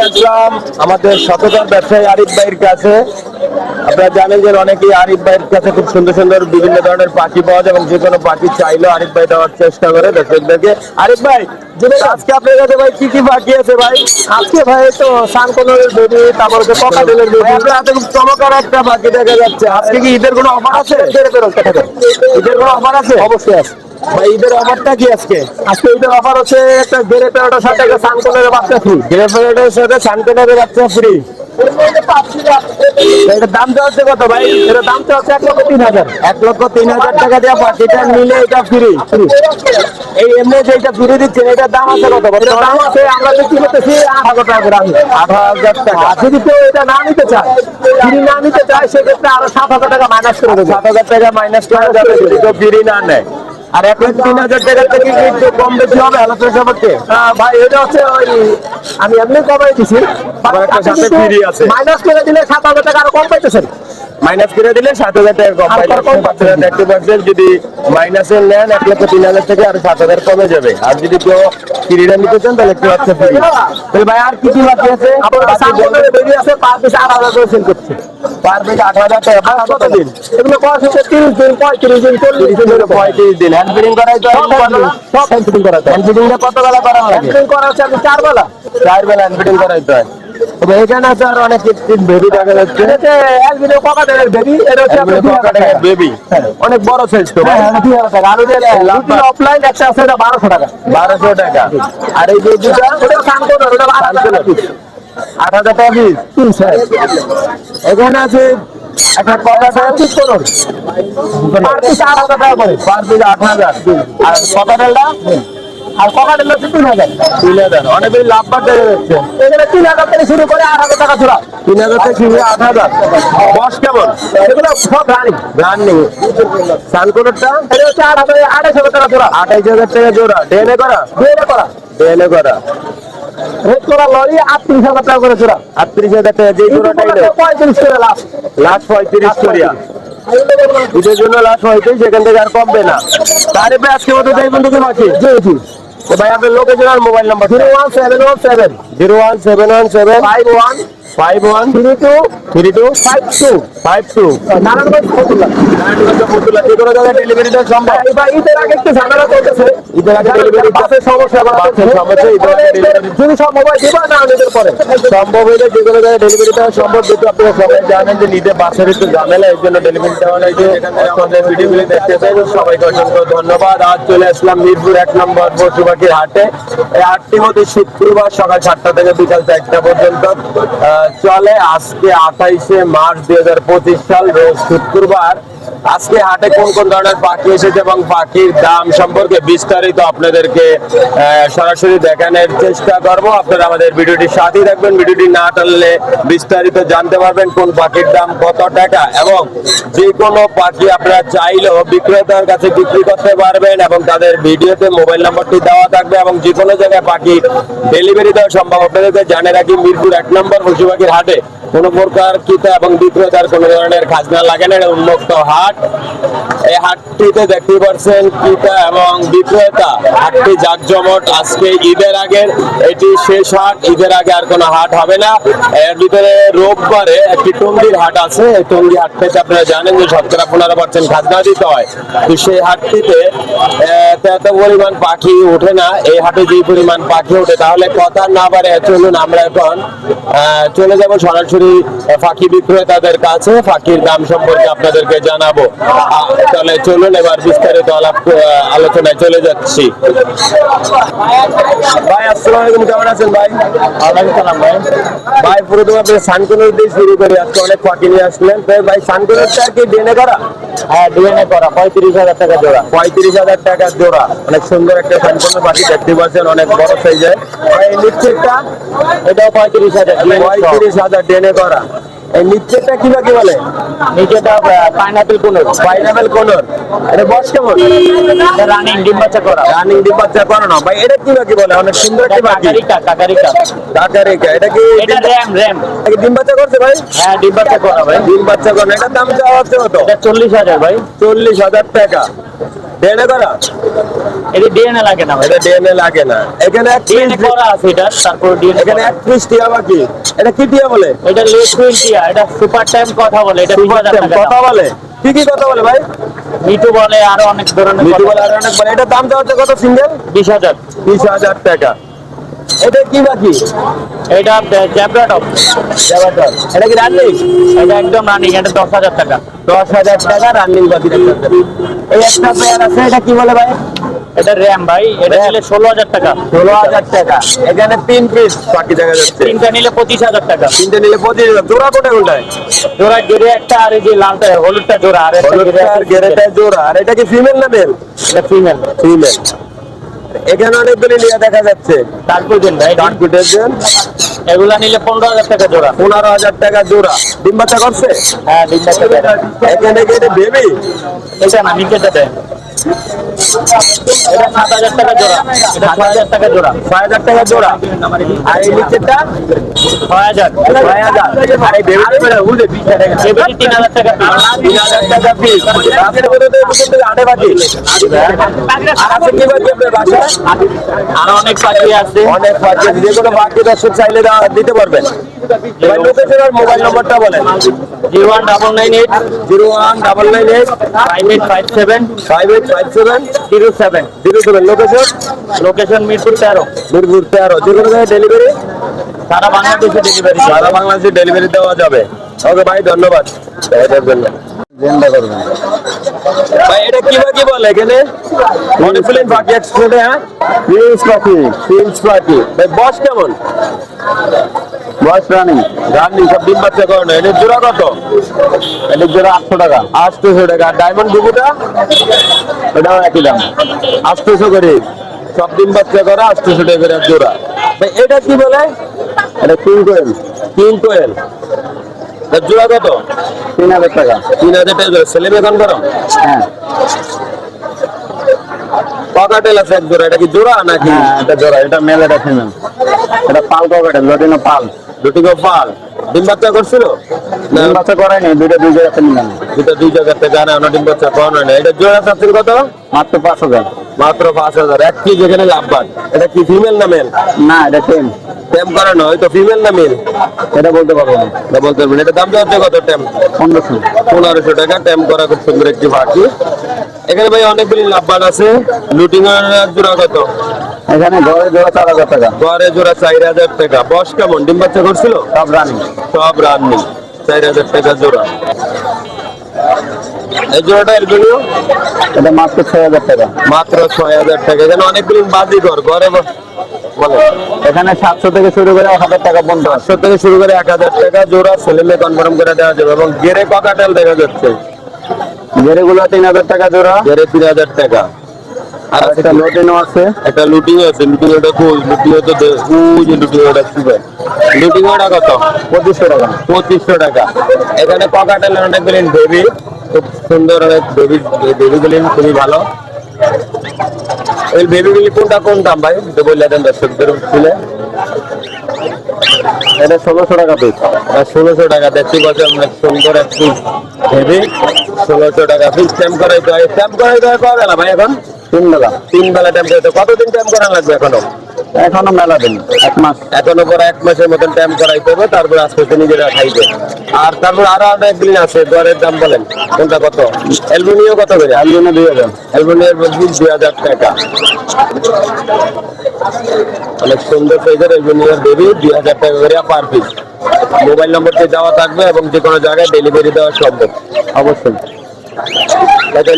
আসলাম আমাদের সচেতন ব্যবসায়ী আরিফ ভাইয়ের কাছে। আপনারা জানেন যে অনেকেই আরিফ ভাইয়ের কাছে খুব সুন্দর সুন্দর বিভিন্ন ধরনের পাখি পাওয়া যায় এবং যে কোনো পাখি চাইলেও আরিফ ভাই দেওয়ার চেষ্টা করে দর্শকদেরকে। আরিফ ভাই, আজকে আপনার কাছে ভাই কি কি পাখি আছে ভাই? আজকে ভাই তো সানকোনের বেবি, তারপর হচ্ছে ককাটেলের বেবি। আপনার হাতে খুব চমৎকার একটা পাখি দেখা যাচ্ছে। আজকে কি ঈদের কোনো অফার আছে? ঈদের কোনো অফার আছে? অবশ্যই আছে ভাই, ঈদের অফারটা কি আজকে? আজকে ঈদের অফার হচ্ছে একটা গ্রে প্যারোটার সাথে একটা সানকোনের বাচ্চা ফ্রি। গ্রে প্যারটের সাথে সানকোনের বাচ্চা ফ্রি। এটার দামটা হচ্ছে কত ভাই? এটার দামটা হচ্ছে 1,03,000। 1,03,000 টাকা দিয়ে পাখিটা নিলে এটা ফ্রি। এই এমনি যেটা ফ্রি দিচ্ছেন এটার দাম আছে কত? এটার দাম আছে, আমরা বিক্রি করতেছি 8,000 টাকা করে। 8,000 টাকা। আর যদি কেউ এটা না নিতে চায়, ফ্রি না নিতে চায়, সেক্ষেত্রে আরো 7,000 টাকা মাইনাস করে দেবো। 7,000 টাকা মাইনাস করা যাবে যদি কেউ ফ্রি না নেয়। আর 1,03,000 টাকা থেকে কি একটু কম বেশি হবে আলোচনা সাপেক্ষে? ভাই এটা হচ্ছে ওই আমি এমনি কমাই দিছি, সাথে ফ্রি আছে। মাইনাস করে দিলে 7,000 টাকা আরো কম পাইতেছেন। মাইনাস করে দিলে 7,000 টাকা কম পাচ্ছেন। দেখতে পাচ্ছেন যদি মাইনাসে নেন 1,03,000 থেকে আর 7,000 কমে যাবে। আর যদি কেউ ফ্রিটা নিতে চান তাহলে একটু হচ্ছে ফ্রি। তাহলে ভাই আর কি কি বাকি আছে? সানকোনের বেবি আছে, পার পিস 8,000 করে সেল করছে। পার পিস 8,000 টাকা। কতদিন? এগুলো বয়স হচ্ছে 30 দিন, 35 দিন, 40 দিন, 35 দিন। হ্যান্ড ফিডিং করাই তো? সব হ্যান্ড ফিডিং করাতে হয়। হ্যান্ড ফিডিংটা কত বেলা করা লাগে? হ্যান্ড ফিডিং করা হচ্ছে আপনি 4 বেলা। 4 বেলা হ্যান্ড ফিডিং করাইতে হয়। তবে এখানে আছে আর অনেক বেবি দেখা যাচ্ছে। এটা অ্যালবিনো ককাটেলের বেবি, এটা হচ্ছে আপনার 2,000 টাকা বেবি। অনেক বড় সাইজ তো ভাই। 2,000 টাকা। আর ওদের লুটিন অফলাইন একটা আছে, এটা 1,200 টাকা। 1,200 টাকা। আর এই যে দুটা ওটা সানকোনের, ওটা 8,000 টাকা পিস। 8,000 টাকা পিস। এখানে আছে একটা ককাটেল পিস করুন, পার পিস 8,000 টাকা করে। Per piece 8,000। আর ককাটেলটা? আর ককাটেল হচ্ছে 3,000। 3,000। অনেকগুলি লাভ বাদ দেখা যাচ্ছে। এখানে 3,000 থেকে শুরু করে 8,000 টাকা জোড়া। 3,000 থেকে শুরু 8,000। বয়স কেমন? এগুলো সব রানিং। রানিং। সানকোনেরটা? এটা হচ্ছে 2,500 টাকা জোড়া। 28,000 টাকা জোড়া। ডিএনএ করা? ডিএনএ করা। ডিএনএ করা। রেড করা লরি 38,000 টাকা করে জোড়া। 38,000 টাকা। যে জোড়াটাই 35 করে লাস্ট। লাস্ট 35 করিয়া। ঈদের জন্য লাস্ট 35, সেখান থেকে আর কমবে না। তারে ভাই আজকে মতো যাই বন্ধু বাকি। জি জি। তো ভাই আপনার লোকেশন আর মোবাইল নাম্বার? 01717 01717 51 32 52 নারায়ণগঞ্জ ফতুল্লা। ফতুল্লা। যে কোনো জায়গায় ডেলিভারি দেওয়া সম্ভব? এবার ঈদের আগে একটু ঝামেলা চলতেছে। ঈদের আগে ডেলিভারি বাসের সমস্যা বাসের সমস্যা। ঈদের আগে ডেলিভারি যদি সব মোবাইল দিবা না ঈদের পরে সম্ভব হইলে যে কোনো জায়গায় ডেলিভারি দেওয়া সম্ভব। যেহেতু আপনারা সবাই জানেন যে ঈদে বাসের একটু ঝামেলা, এই জন্য ডেলিভারি দেওয়া নাই। যে ভিডিওগুলি দেখতে চাই সবাইকে অসংখ্য ধন্যবাদ। আজ চলে আসলাম মিরপুর 1 নম্বর পশু পাখির হাটে। এই হাটটি মধ্যে শুক্রবার সকাল 7টা থেকে বিকাল 4টা পর্যন্ত চলে। আজকে 28শে মার্চ 2025 সাল, রোজ শুক্রবার। আজকে হাটে কোন কোন ধরনের পাখি এসেছে এবং পাখির দাম সম্পর্কে বিস্তারিত আপনাদেরকে সরাসরি দেখানোর চেষ্টা করব। আপনারা আমাদের ভিডিওটির সাথেই থাকবেন। ভিডিওটি না টানলে বিস্তারিত জানতে পারবেন কোন পাখির দাম কত টাকা, এবং যে কোনো পাখি আপনারা চাইলেও বিক্রেতার কাছে বিক্রি করতে পারবেন এবং তাদের ভিডিওতে মোবাইল নাম্বারটি দেওয়া থাকবে এবং যে কোনো জায়গায় পাখি ডেলিভারি দেওয়া সম্ভব। আপনাদেরকে জানে রাখি মিরপুর 1 নম্বর পশু পাখির হাটে কোনো প্রকার ক্রেতা এবং বিক্রেতার কোনো ধরনের খাজনা লাগে না। উন্মুক্ত হাট। এই হাটটিতে দেখতে পাচ্ছেন ক্রেতা এবং বিক্রেতা। হাটটি জাঁকজমট। আজকে ঈদের আগের এটি শেষ হাট। ঈদের আগে আর কোনো হাট হবে না। এর ভিতরে রোববারে একটি টঙ্গীর হাট আছে। এই টঙ্গী হাট থেকে আপনারা জানেন যে 15% খাজনা দিতে হয়। তো সেই হাটটিতে এত পরিমাণ পাখি ওঠে না। এই হাটে যে পরিমাণ পাখি ওঠে, তাহলে কথা না পারে চলুন আমরা এখন চলে যাব সরাসরি পাখি বিক্রেতাদের কাছে। পাখির দাম সম্পর্কে আপনাদেরকে জানাবো। তাহলে চলুন এবার বিস্তারিত আলোচনায় চলে যাচ্ছি। ভাই আসসালামু আলাইকুম, কেমন আছেন ভাই? ভাই প্রথমে আপনি সানকোনের দিয়ে শুরু করে আজকে অনেক পাখি নিয়ে আসলেন। ভাই সানকোনেরটা কি ডিএনএ করা? হ্যাঁ ডিএনএ করা। 35,000 টাকা জোড়া। 35,000 টাকা জোড়া। অনেক সুন্দর একটা সানকোনের পাখি দেখতে পাচ্ছেন, অনেক বড় সাইজের। ভাই এই নিচেরটা? এটাও 35,000। 35,000 ডিএনএ করা। এই নিচেরটা কি পাখি বলে? নিচেটা পাইনাপেল কোনর। পাইনাপেল কোনর। এটা বয়স কেমন? রানিং ডিম বাচ্চা করা। রানিং ডিম বাচ্চা করানো। ভাই এটা কি পাখি বলে? অনেক সুন্দর একটা পাখি। কাকারিকা। কাকারিকা। এটা কি র্যাম ডিম বাচ্চা করছে ভাই? হ্যাঁ ডিম বাচ্চা করা ভাই। ডিম বাচ্চা করানো। এটার দাম চাওয়া হচ্ছে কত? এটা 40,000 ভাই। 40,000 টাকা। ডিএনএ করা? এটা ডিএনএ লাগে না ভাই, এটা ডিএনএ লাগে না। এখানে এক ডিএনএ করা আছে এটা, তারপর ডিএনএ এখানে 31 টিয়া বাকি। এটা কি টিয়া বলে? এটা লিকুইড টিয়া, এটা সুপার টাইম কথা বলে, এটা 20,000 টাকা কথা বলে? কি কি কথা বলে ভাই? মিটু বলে, আরো অনেক ধরনের মিটু কথা বলে আর অনেক বলে। এটা দাম দেওয়া হচ্ছে কত সিঙ্গেল? 20,000। 20,000 টাকা। এটা কি বাকি? এটা জ্যাবরা টপ, এটা কি রানিং? এটা একদম রানিং, এটা 10,000 টাকা। 10,000 টাকা রানিং বাকি দেখতে। এই একটা পেয়ার আছে, এটা কি বলে ভাই? এটা র্যাম ভাই, এটা নিলে 16,000 টাকা। 16,000 টাকা। এখানে 3 পিস বাকি দেখা যাচ্ছে। তিনটা নিলে 25,000 টাকা। তিনটে নিলে 25,000। জোড়া কোনটা কোনটায়? জোড়া গেরে একটা, আর এই যে লালটা হলুদটা জোড়া, আর একটা হলুদটা আর গেরেটা জোড়া। আর এটা কি ফিমেল না মেল? এটা ফিমেল। ফিমেল। এখানে অনেকগুলি লিয়া দেখা যাচ্ছে। তারপর দিন ভাই, কানকুটের জন্য এগুলা নিলে 15,000 টাকা জোড়া। 15,000 টাকা জোড়া। ডিম বাচ্চা করছে? হ্যাঁ, ডিম বাচ্চা দেয়। এখানে কি এটা বেবি? এটা না, নিচেটা দেয়। এটা 7,000 টাকা জোড়া, এটা 6,000 টাকা জোড়া। 6,000 টাকা জোড়া। আর এই নিচেরটা 6,000। 6,000। আর এই বেবিটা এবারে 3,000 টাকা piece। 3,000 টাকা পিস। আজকের মধ্যে তো এরকম থেকে আটে বাকি। আর আছে কি বাকি আপনার বাসায়? আরো অনেক পাখি আছে। অনেক বাকি। যে কোনো বাকি দর্শক চাইলে দিতে পারবেন। ভাই লোকেশন আর মোবাইল নম্বরটা বলেন। 01998 01998 5857 5857 07। 07। লোকেশন? লোকেশন মিরপুর 13। মিরপুর 13। যে কোনো জায়গায় ডেলিভারি? সারা বাংলাদেশে ডেলিভারি। সারা বাংলাদেশে ডেলিভারি দেওয়া যাবে। ওকে ভাই, ধন্যবাদ। এটার জন্য জেন্ডা করবেন ভাই। এটা কি বাকি বলে এখানে? মনিফিলিন বাকি এক্সপোর্টে। হ্যাঁ, প্রিন্স পাখি। প্রিন্স পাখি ভাই, বয়স কেমন? বয়স রানিং। রানিং, সব ডিম বাচ্চা করে না। এটার জোড়া কত? এটার জোড়া 800 টাকা। 800 টাকা। আর ডায়মন্ড বুকুটা? এটাও একই দাম, 800 করে। সব ডিম বাচ্চা করা, 800 টাকা করে জোড়া। ভাই এটা কি বলে? এটা কিং কোয়েল। কিং কোয়েল। এর জোড়া কত? 3,000 টাকা। 3,000 টাকা জোড়া। ছেলে মেয়ে কনফার্ম? হ্যাঁ। ককাটেল আছে এক জোড়া। এটা কি জোড়া নাকি? হ্যাঁ, এটা জোড়া। এটা মেল, এটা ফিমেল। এটা পাল ককাটেল, লটিনো পাল। লটিনো পাল। ডিম বাচ্চা করছিল? ডিম বাচ্চা করায়নি, দুইটা দুই জায়গাতে নিলাম। দুই জায়গা থেকে আনা, অন্য ডিম বাচ্চা করানো না। এটা জোড়া চাচ্ছিল কত? মাত্র 5,000। মাত্র 5,000। এক কি যেখানে লাভবান। এটা কি ফিমেল না মেল? না, এটা টেম। টেম করানো হয়তো ফিমেল না মেল এটা বলতে পারবো না। এটা বলতে পারবেন। এটা দাম হচ্ছে কত? টেম 1500 টাকা। টেম করা খুব সুন্দর একটি পাখি। এখানে ভাই অনেকগুলি লাভবান আছে। লুটিং এর জোড়া কত? এখানে ঘরে জোড়া 4,000 টাকা। ঘরে জোড়া 4,000 টাকা। বয়স কেমন? ডিম বাচ্চা করছিল? সব রানিং। সব রানিং। 4,000 টাকা জোড়া। এই জোড়াটা এলবিনিও? এটা মাত্র 6,000 টাকা। মাত্র 6,000 টাকা। এখানে অনেকগুলি বাজিঘর ঘরে বলে। এখানে 700 থেকে শুরু করে 1,000 টাকা পর্যন্ত। 700 থেকে শুরু করে 1,000 টাকা জোড়া। ছেলে মেয়ে কনফার্ম করে দেওয়া যাবে। এবং গেরে ককাটেল দেখা যাচ্ছে। গেরেগুলো 3,000 টাকা জোড়া। গেরে 3,000 টাকা। আর একটা লুটিনো আছে। একটা লুটিং আছে। লুটিং ওটা কই? লুটিং তো ওই যে লুটিং ওটা ছিল। লুটিং ওটা কত? 2,500 টাকা। 2,500 টাকা। এখানে ককাটেল অনেকগুলি বেবি, খুব সুন্দর অনেক বেবি। বেবিগুলি খুবই ভালো। এই বেবিগুলি কোনটা কোন দাম ভাই? তো বললে দেন দর্শকদের ছিল। এটা 1,600 টাকা পিস। 1,600 টাকা। দেখতে পাচ্ছেন অনেক সুন্দর একটি বেবি। 1,600 টাকা পিস। স্ট্যাম্প করাইতে হয়। স্ট্যাম্প করাইতে হয় কবে না ভাই? এখন 3 বেলা। 3 বেলা স্ট্যাম্প করাইতে। কতদিন স্ট্যাম্প করা লাগবে এখনো? এখনো মেলা দিন, 1 মাস। এখনো পরে 1 মাসের মতন স্ট্যাম্প করাইতে হবে। তারপর আস্তে আস্তে নিজেরা খাইবে। আর তারপর আরো অনেকগুলি আছে। দরের দাম বলেন কোনটা কত? অ্যালবিনিও কত করে? অ্যালবিনিও 2,000। অ্যালবিনিওর বলছি 2,000 টাকা। অনেক সুন্দর সাইজের অ্যালবিনিওর বেবি। 2,000 টাকা করে পার পিস। মোবাইল নম্বরটি দেওয়া থাকবে এবং যে কোনো জায়গায় ডেলিভারি দেওয়া সম্ভব। অবশ্যই।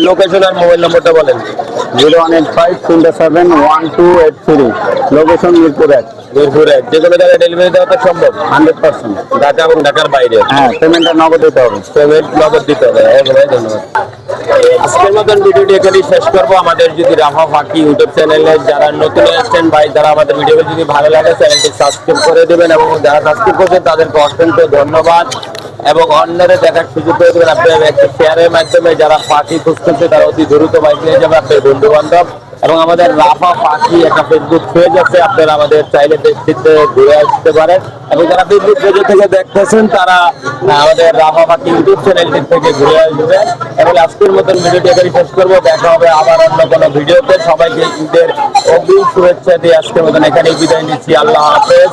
লোকেশন আর মোবাইল নম্বরটা বলেন। 018577128 লোকেশন মিরপুর 1। মিরপুর 1। যে কোনো জায়গায় ডেলিভারি দেওয়া তো সম্ভব 100%। ঢাকা এবং ঢাকার বাইরে। হ্যাঁ, পেমেন্টটা নগদ দিতে হবে। পেমেন্ট নগদ দিতে হবে। ভাই ধন্যবাদ। আজকের মতন ভিডিওটি এখানেই শেষ করবো। আমাদের যদি রাফা পাখি ইউটিউব চ্যানেলে যারা নতুন আসছেন ভাই, যারা আমাদের ভিডিও যদি ভালো লাগে চ্যানেলটি সাবস্ক্রাইব করে দেবেন এবং যারা সাবস্ক্রাইব করছেন তাদেরকে অত্যন্ত ধন্যবাদ। এবং অন্যরা দেখার সুযোগ করে দেবেন। আপনার একটি শেয়ারের মাধ্যমে যারা পাখি খুঁজতেছে তারা অতি দ্রুত বাইক নিয়ে যাবে আপনার বন্ধু বান্ধব এবং আমাদের রাফা পাখি একটা ফেসবুক পেজ আছে, আপনারা আমাদের চাইলে পেজটিতে ঘুরে আসতে পারেন। এবং যারা ফেসবুক পেজ থেকে দেখতেছেন তারা আমাদের রাফা পাখি ইউটিউব চ্যানেলটি থেকে ঘুরে আসবেন। এবং আজকের মতন ভিডিওটি এখানে শেষ করবো, দেখা হবে আবার অন্য কোনো ভিডিওতে। সবাইকে ঈদের অগ্রিম শুভেচ্ছা দিয়ে আজকের মতন এখানেই বিদায় নিচ্ছি। আল্লাহ হাফেজ।